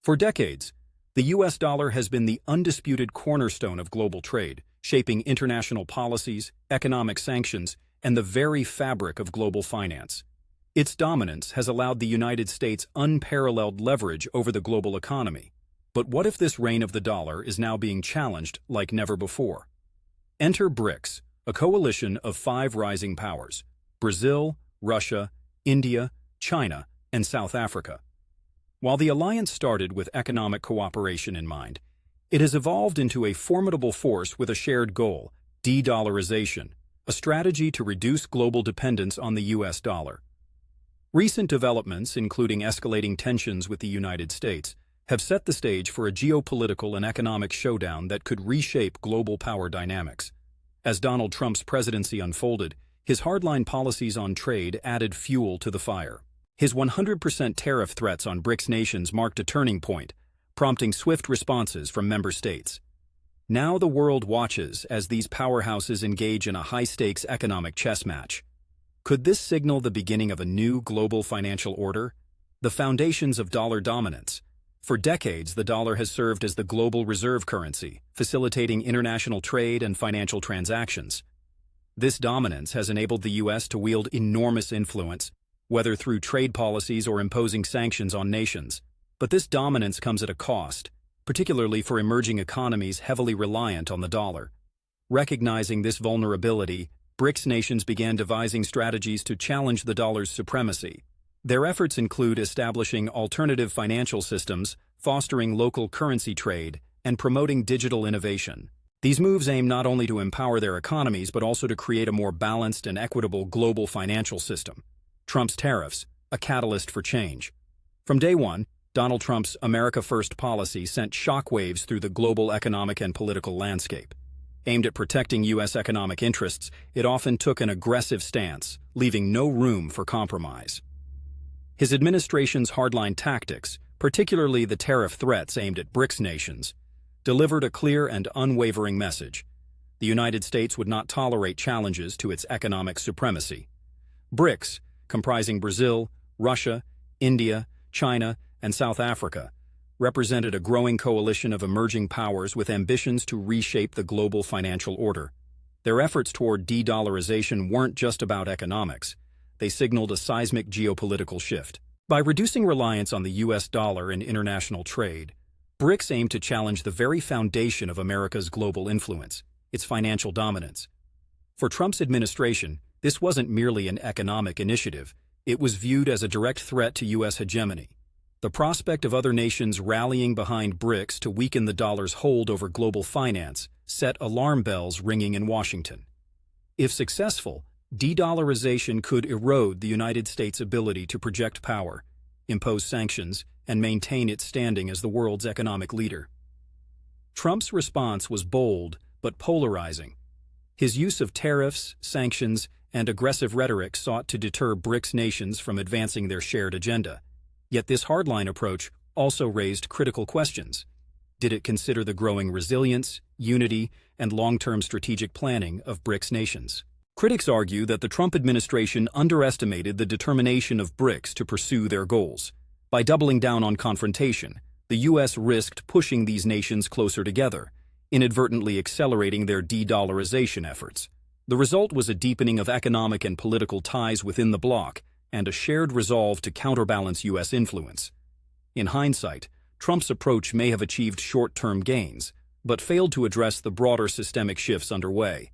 For decades, the U.S. dollar has been the undisputed cornerstone of global trade, shaping international policies, economic sanctions, and the very fabric of global finance. Its dominance has allowed the United States unparalleled leverage over the global economy. But what if this reign of the dollar is now being challenged like never before? Enter BRICS, a coalition of 5 rising powers: Brazil, Russia, India, China, and South Africa. While the alliance started with economic cooperation in mind, it has evolved into a formidable force with a shared goal: de-dollarization, a strategy to reduce global dependence on the U.S. dollar. Recent developments, including escalating tensions with the United States, have set the stage for a geopolitical and economic showdown that could reshape global power dynamics. As Donald Trump's presidency unfolded, his hardline policies on trade added fuel to the fire. His 100% tariff threats on BRICS nations marked a turning point, prompting swift responses from member states. Now the world watches as these powerhouses engage in a high-stakes economic chess match. Could this signal the beginning of a new global financial order? The foundations of dollar dominance. For decades, the dollar has served as the global reserve currency, facilitating international trade and financial transactions. This dominance has enabled the U.S. to wield enormous influence, whether through trade policies or imposing sanctions on nations. But this dominance comes at a cost, particularly for emerging economies heavily reliant on the dollar. Recognizing this vulnerability, BRICS nations began devising strategies to challenge the dollar's supremacy. Their efforts include establishing alternative financial systems, fostering local currency trade, and promoting digital innovation. These moves aim not only to empower their economies but also to create a more balanced and equitable global financial system. Trump's tariffs, a catalyst for change. From day one, Donald Trump's America First policy sent shockwaves through the global economic and political landscape. Aimed at protecting U.S. economic interests, it often took an aggressive stance, leaving no room for compromise. His administration's hardline tactics, particularly the tariff threats aimed at BRICS nations, delivered a clear and unwavering message. The United States would not tolerate challenges to its economic supremacy. BRICS, comprising Brazil, Russia, India, China, and South Africa, represented a growing coalition of emerging powers with ambitions to reshape the global financial order. Their efforts toward de-dollarization weren't just about economics. They signaled a seismic geopolitical shift. By reducing reliance on the U.S. dollar in international trade, BRICS aimed to challenge the very foundation of America's global influence, its financial dominance. For Trump's administration, this wasn't merely an economic initiative. It was viewed as a direct threat to U.S. hegemony. The prospect of other nations rallying behind BRICS to weaken the dollar's hold over global finance set alarm bells ringing in Washington. If successful, de-dollarization could erode the United States' ability to project power, impose sanctions, and maintain its standing as the world's economic leader. Trump's response was bold but polarizing. His use of tariffs, sanctions, and aggressive rhetoric sought to deter BRICS nations from advancing their shared agenda. Yet this hardline approach also raised critical questions. Did it consider the growing resilience, unity, and long-term strategic planning of BRICS nations? Critics argue that the Trump administration underestimated the determination of BRICS to pursue their goals. By doubling down on confrontation, the U.S. risked pushing these nations closer together, inadvertently accelerating their de-dollarization efforts. The result was a deepening of economic and political ties within the bloc and a shared resolve to counterbalance U.S. influence. In hindsight, Trump's approach may have achieved short-term gains, but failed to address the broader systemic shifts underway.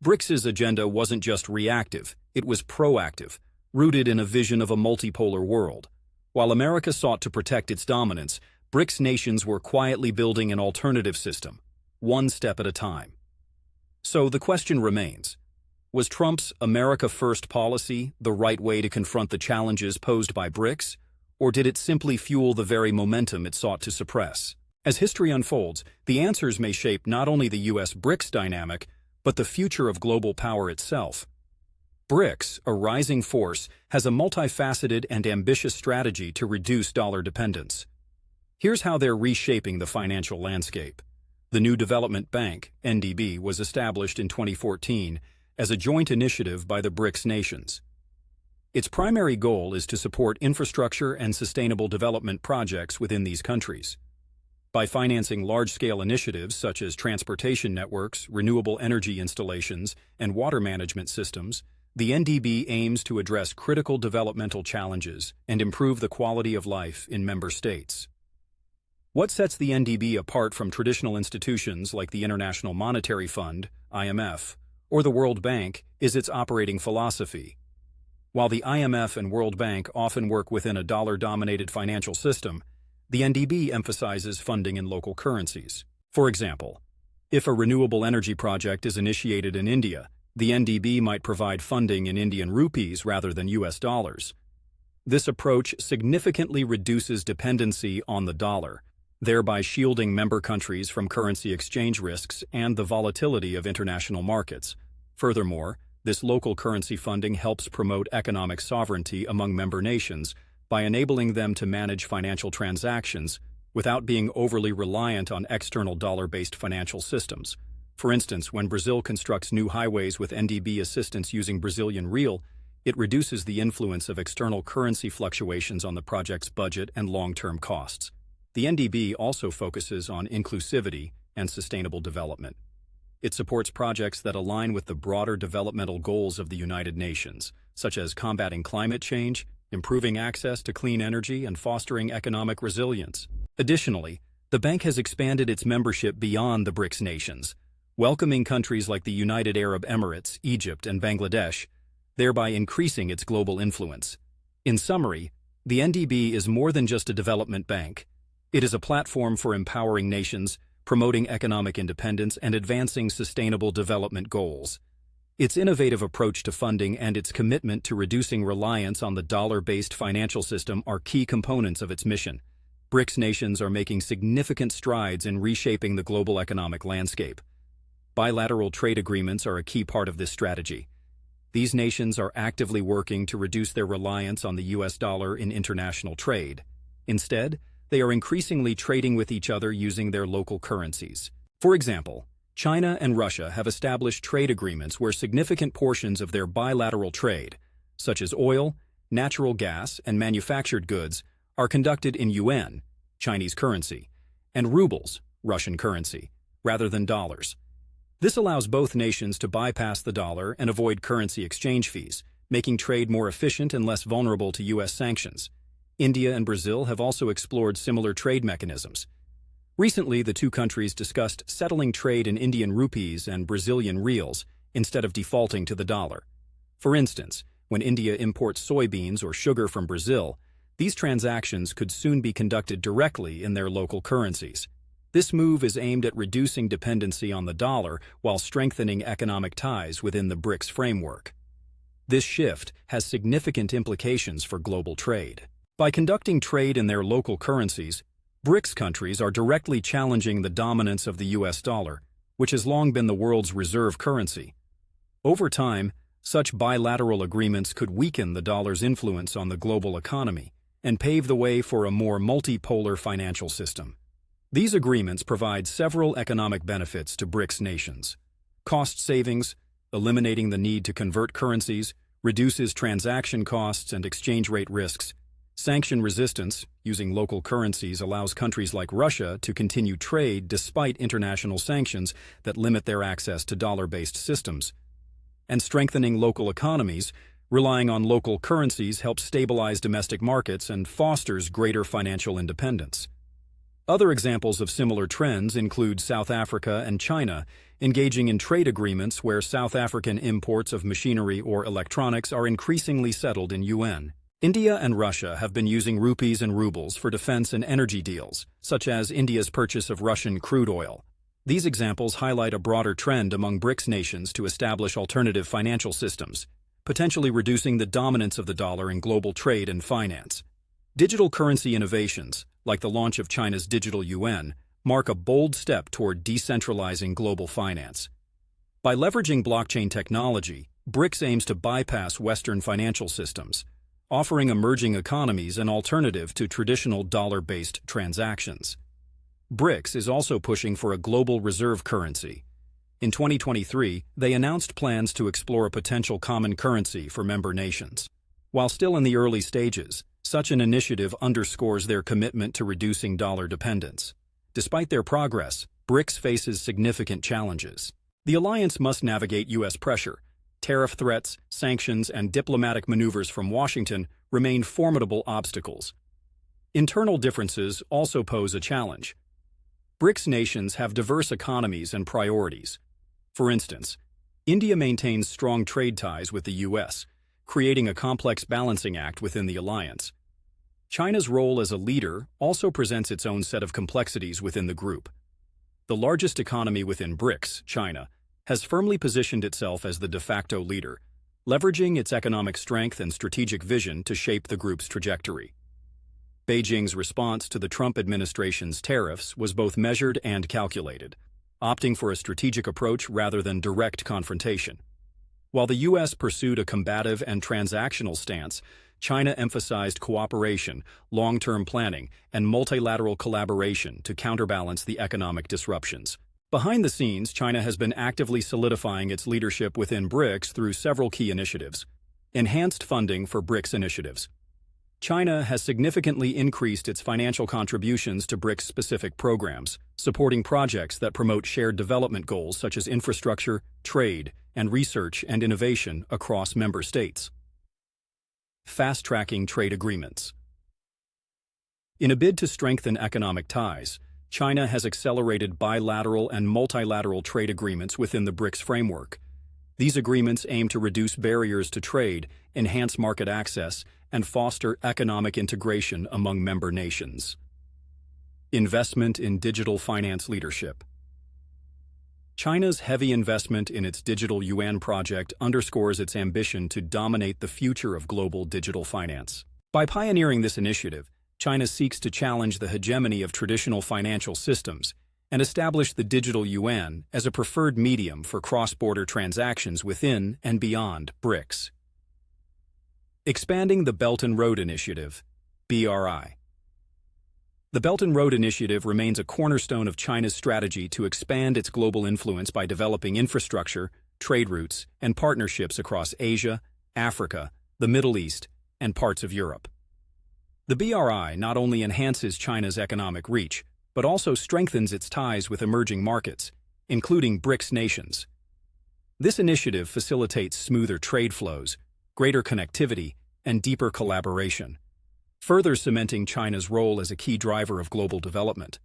BRICS's agenda wasn't just reactive, it was proactive, rooted in a vision of a multipolar world. While America sought to protect its dominance, BRICS nations were quietly building an alternative system, one step at a time. So the question remains, was Trump's America First policy the right way to confront the challenges posed by BRICS, or did it simply fuel the very momentum it sought to suppress? As history unfolds, the answers may shape not only the U.S.-BRICS dynamic, but the future of global power itself. BRICS, a rising force, has a multifaceted and ambitious strategy to reduce dollar dependence. Here's how they're reshaping the financial landscape. The New Development Bank, NDB, was established in 2014 as a joint initiative by the BRICS nations. Its primary goal is to support infrastructure and sustainable development projects within these countries. By financing large-scale initiatives such as transportation networks, renewable energy installations, and water management systems, the NDB aims to address critical developmental challenges and improve the quality of life in member states. What sets the NDB apart from traditional institutions like the International Monetary Fund, IMF, or the World Bank is its operating philosophy. While the IMF and World Bank often work within a dollar-dominated financial system, the NDB emphasizes funding in local currencies. For example, if a renewable energy project is initiated in India, the NDB might provide funding in Indian rupees rather than US dollars. This approach significantly reduces dependency on the dollar, thereby shielding member countries from currency exchange risks and the volatility of international markets. Furthermore, this local currency funding helps promote economic sovereignty among member nations by enabling them to manage financial transactions without being overly reliant on external dollar-based financial systems. For instance, when Brazil constructs new highways with NDB assistance using Brazilian real, it reduces the influence of external currency fluctuations on the project's budget and long-term costs. The NDB also focuses on inclusivity and sustainable development. It supports projects that align with the broader developmental goals of the United Nations, such as combating climate change, improving access to clean energy, and fostering economic resilience. Additionally, the bank has expanded its membership beyond the BRICS nations, welcoming countries like the United Arab Emirates, Egypt, and Bangladesh, thereby increasing its global influence. In summary, the NDB is more than just a development bank. It is a platform for empowering nations, promoting economic independence, and advancing sustainable development goals. Its innovative approach to funding and its commitment to reducing reliance on the dollar-based financial system are key components of its mission. BRICS nations are making significant strides in reshaping the global economic landscape. Bilateral trade agreements are a key part of this strategy. These nations are actively working to reduce their reliance on the US dollar in international trade. Instead, they are increasingly trading with each other using their local currencies. For example, China and Russia have established trade agreements where significant portions of their bilateral trade, such as oil, natural gas, and manufactured goods, are conducted in yuan, Chinese currency, and rubles, Russian currency, rather than dollars. This allows both nations to bypass the dollar and avoid currency exchange fees, making trade more efficient and less vulnerable to U.S. sanctions. India and Brazil have also explored similar trade mechanisms. Recently, the two countries discussed settling trade in Indian rupees and Brazilian reals instead of defaulting to the dollar. For instance, when India imports soybeans or sugar from Brazil, these transactions could soon be conducted directly in their local currencies. This move is aimed at reducing dependency on the dollar while strengthening economic ties within the BRICS framework. This shift has significant implications for global trade. By conducting trade in their local currencies, BRICS countries are directly challenging the dominance of the US dollar, which has long been the world's reserve currency. Over time, such bilateral agreements could weaken the dollar's influence on the global economy and pave the way for a more multipolar financial system. These agreements provide several economic benefits to BRICS nations. Cost savings, eliminating the need to convert currencies, reduces transaction costs and exchange rate risks. Sanction resistance, using local currencies, allows countries like Russia to continue trade despite international sanctions that limit their access to dollar-based systems. And strengthening local economies, relying on local currencies helps stabilize domestic markets and fosters greater financial independence. Other examples of similar trends include South Africa and China, engaging in trade agreements where South African imports of machinery or electronics are increasingly settled in yuan. India and Russia have been using rupees and rubles for defense and energy deals, such as India's purchase of Russian crude oil. These examples highlight a broader trend among BRICS nations to establish alternative financial systems, potentially reducing the dominance of the dollar in global trade and finance. Digital currency innovations, like the launch of China's digital yuan, mark a bold step toward decentralizing global finance. By leveraging blockchain technology, BRICS aims to bypass Western financial systems, offering emerging economies an alternative to traditional dollar-based transactions. BRICS is also pushing for a global reserve currency. In 2023, they announced plans to explore a potential common currency for member nations. While still in the early stages, such an initiative underscores their commitment to reducing dollar dependence. Despite their progress, BRICS faces significant challenges. The alliance must navigate U.S. pressure. Tariff threats, sanctions, and diplomatic maneuvers from Washington remain formidable obstacles. Internal differences also pose a challenge. BRICS nations have diverse economies and priorities. For instance, India maintains strong trade ties with the U.S., creating a complex balancing act within the alliance. China's role as a leader also presents its own set of complexities within the group. The largest economy within BRICS, China, has firmly positioned itself as the de facto leader, leveraging its economic strength and strategic vision to shape the group's trajectory. Beijing's response to the Trump administration's tariffs was both measured and calculated, opting for a strategic approach rather than direct confrontation. While the U.S. pursued a combative and transactional stance, China emphasized cooperation, long-term planning, and multilateral collaboration to counterbalance the economic disruptions. Behind the scenes, China has been actively solidifying its leadership within BRICS through several key initiatives. Enhanced funding for BRICS initiatives. China has significantly increased its financial contributions to BRICS-specific programs, supporting projects that promote shared development goals such as infrastructure, trade, and research and innovation across member states. Fast-tracking trade agreements. In a bid to strengthen economic ties, China has accelerated bilateral and multilateral trade agreements within the BRICS framework. These agreements aim to reduce barriers to trade, enhance market access, and foster economic integration among member nations. Investment in digital finance leadership. China's heavy investment in its digital yuan project underscores its ambition to dominate the future of global digital finance. By pioneering this initiative, China seeks to challenge the hegemony of traditional financial systems and establish the digital yuan as a preferred medium for cross-border transactions within and beyond BRICS. Expanding the Belt and Road Initiative, BRI. The Belt and Road Initiative remains a cornerstone of China's strategy to expand its global influence by developing infrastructure, trade routes, and partnerships across Asia, Africa, the Middle East, and parts of Europe. The BRI not only enhances China's economic reach, but also strengthens its ties with emerging markets, including BRICS nations. This initiative facilitates smoother trade flows, greater connectivity, and deeper collaboration, further cementing China's role as a key driver of global development.